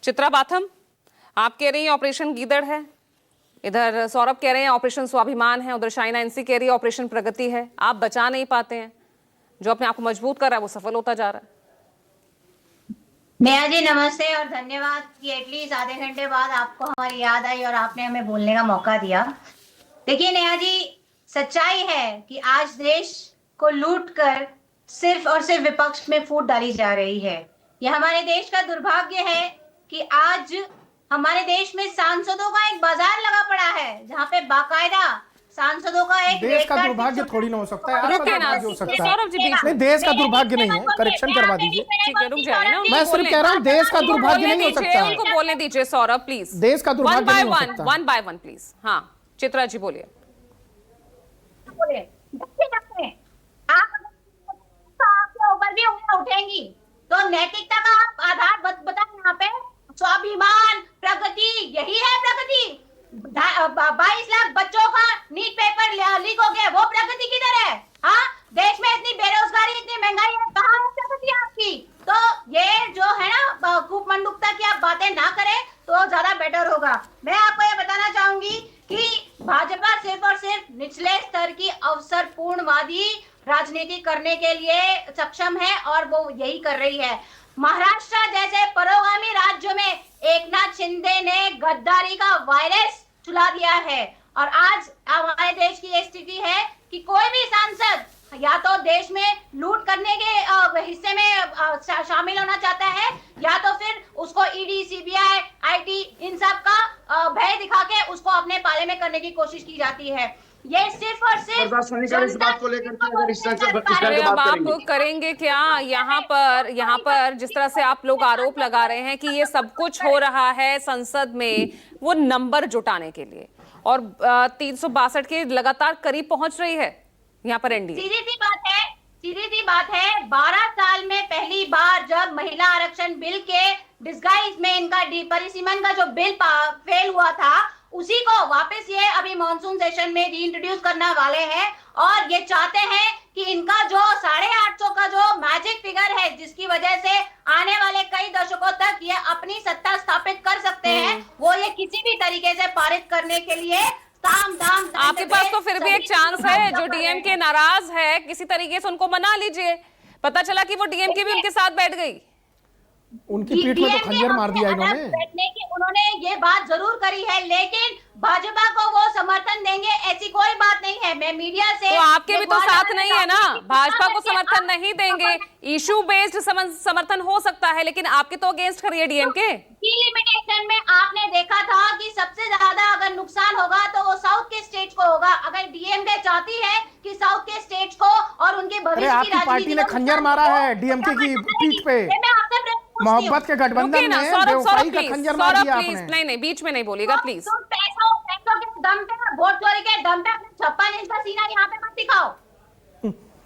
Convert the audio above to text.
चित्रा बाथम, आप कह रही हैं ऑपरेशन गीदड़ है, इधर सौरभ कह रहे हैं ऑपरेशन स्वाभिमान है, उधर शाइना एनसी कह रही है ऑपरेशन प्रगति है। आप बचा नहीं पाते हैं, जो अपने आप को मजबूत कर रहा है वो सफल होता जा रहा है। नेहा जी नमस्ते और धन्यवाद कि एटलीस्ट आधे घंटे बाद आपको हमारी याद आई और आपने हमें बोलने का मौका दिया। देखिए नेहा जी, सच्चाई है कि आज देश को लूट कर सिर्फ और सिर्फ विपक्ष में फूट डाली जा रही है। यह हमारे देश का दुर्भाग्य है कि आज हमारे देश में सांसदों का एक बाजार लगा पड़ा है, जहाँ पे बाकायदा सांसदों का एक देश का दुर्भाग्य थोड़ी ना हो सकता है, आपका दुर्भाग्य हो सकता है। सौरभ जी बीच में, नहीं, देश का दुर्भाग्य नहीं है, करेक्शन करवा दीजिए। ठीक है, रुक जाइए ना, मैं सिर्फ कह रहा हूँ देश का दुर्भाग्य नहीं हो सकता है। उनको बोलने दीजिए सौरभ प्लीज। देश का दुर्भाग्य नहीं हो सकता। One by one please. हाँ चित्रा जी बोलिए। आपके ऊपर भी उंगलियां उठेंगी तो नैतिकता का आप आधार बताएं। यहाँ पे स्वाभिमान, प्रगति, यही है प्रगति। 22 लाख बच्चों का नीट पेपर लीक हो गया, वो प्रगति किधर है? हाँ, देश में इतनी बेरोजगारी, इतनी महंगाई है, कहाँ है प्रगति आपकी? तो ये जो है ना कूप मंडूकता की आप बातें ना करें तो ज्यादा बेटर होगा। मैं आपको ये बताना चाहूंगी कि भाजपा सिर्फ और सिर्फ निचले स्तर की अवसरपूर्णवादी राजनीति करने के लिए सक्षम है और वो यही कर रही है। महाराष्ट्र जैसे पुरोगामी राज्यों में एकनाथ शिंदे ने गद्दारी का वायरस चला दिया है और आज हमारे देश की ये स्थिति है कि कोई भी सांसद या तो देश में लूट करने के हिस्से में शामिल होना चाहता है या तो फिर उसको ईडी, सीबीआई, आईटी इन सब का भय दिखा के उसको अपने पाले में करने की कोशिश की जाती है। ये सिर्फ और सिर्फ इस बात को लेकर के अगर इस तरह अरे अब आप करेंगे क्या? यहाँ पर जिस तरह से आप लोग आरोप लगा रहे हैं कि ये सब कुछ हो रहा है संसद में वो नंबर जुटाने के लिए, और 362 के लगातार करीब पहुंच रही है यहाँ पर एनडीए। सीधी सी बात है 12 साल में पहली बार जब महिला आरक्षण बिल के डिस्गाइज में इनका परिसीमन का जो बिल फेल हुआ था, उसी को वापस ये अभी मॉनसून सेशन में रीइंट्रोड्यूस करने वाले हैं और ये चाहते हैं कि इनका जो 850 का जो मैजिक फिगर है, जिसकी वजह से आने वाले कई दशकों तक ये अपनी सत्ता स्थापित कर सकते हैं, वो ये किसी भी तरीके से पारित करने के लिए आपके पास तो फिर भी एक चांस है। जो डीएमके नाराज है, किसी तरीके से उनको मना लीजिए। पता चला कि वो डीएमके भी उनके साथ बैठ गई, उनकी पीठ में तो खंजर मार दिया इन्होंने। उन्होंने ये बात जरूर करी है, लेकिन भाजपा को वो समर्थन देंगे ऐसी कोई बात नहीं है। मैं मीडिया से तो आपके भी तो साथ नहीं है ना, भाजपा को समर्थन नहीं देंगे। इशू बेस्ड समर्थन हो सकता है, लेकिन आपके तो अगेंस्ट कर रही है डीएमके। लिमिटेशन में आपने देखा था कि सबसे ज्यादा अगर नुकसान होगा तो वो साउथ के स्टेट को होगा। अगर डीएमके चाहती है कि साउथ के स्टेट को और उनके भविष्य की आपकी पार्टी ने खंजर मारा है डीएमके की पीठ पे। मोहब्बत के गठबंधन में बेवफाई का खंजर मार दिया आपने। नहीं, बीच में नहीं बोलिएगा प्लीज। पैसों के दम पे, वोट चोरी के दम पे 56 इंच का सीना यहाँ पे मत दिखाओ।